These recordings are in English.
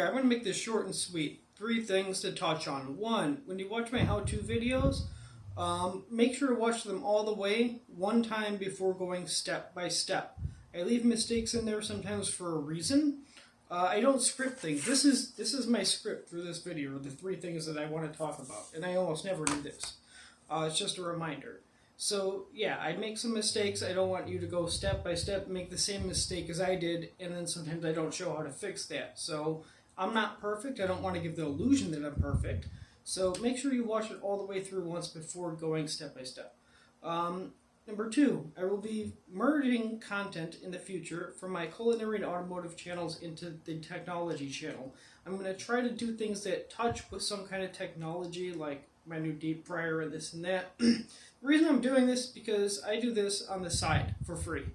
Okay, I'm going to make this short and sweet. 3 things to touch on. 1, when you watch my how-to videos, make sure to watch them all the way, one time before going step by step. I leave mistakes in there sometimes for a reason. I don't script things. This is my script for this video, the 3 things that I want to talk about, and I almost never do this. It's just a reminder. So yeah, I make some mistakes. I don't want you to go step by step, make the same mistake as I did, and then sometimes I don't show how to fix that. So I'm not perfect. I don't want to give the illusion that I'm perfect. So make sure you watch it all the way through once before going step by step. Number 2, I will be merging content in the future from my Culinary and Automotive channels into the technology channel. I'm going to try to do things that touch with some kind of technology, like my new deep fryer and this and that. The reason I'm doing this is because I do this on the side for free.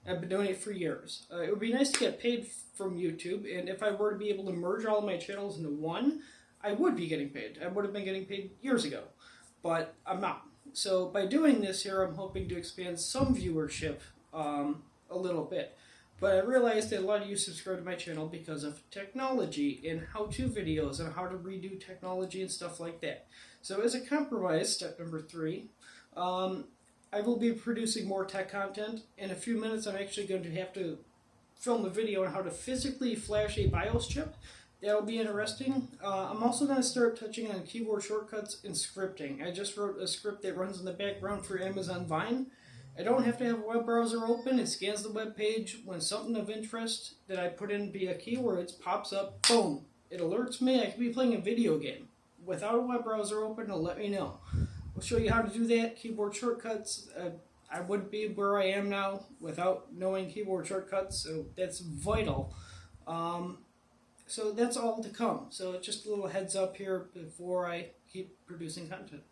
I've been doing it for years. It would be nice to get paid from YouTube, and if I were to be able to merge all of my channels into one, I would be getting paid. I would have been getting paid years ago, but I'm not. So by doing this here, I'm hoping to expand some viewership a little bit. But I realized that a lot of you subscribe to my channel because of technology and how-to videos and how to redo technology and stuff like that. So as a compromise, step number 3, I will be producing more tech content. In a few minutes, I'm actually going to have to film a video on how to physically flash a BIOS chip. That'll be interesting. I'm also going to start touching on keyboard shortcuts and scripting. I just wrote a script that runs in the background for Amazon Vine. I don't have to have a web browser open. It scans the web page. When something of interest that I put in via keywords pops up, boom, it alerts me. I could be playing a video game. Without a web browser open, it'll let me know. I'll show you how to do that. Keyboard shortcuts. I wouldn't be where I am now without knowing keyboard shortcuts, so that's vital. So that's all to come. So just a little heads up here before I keep producing content.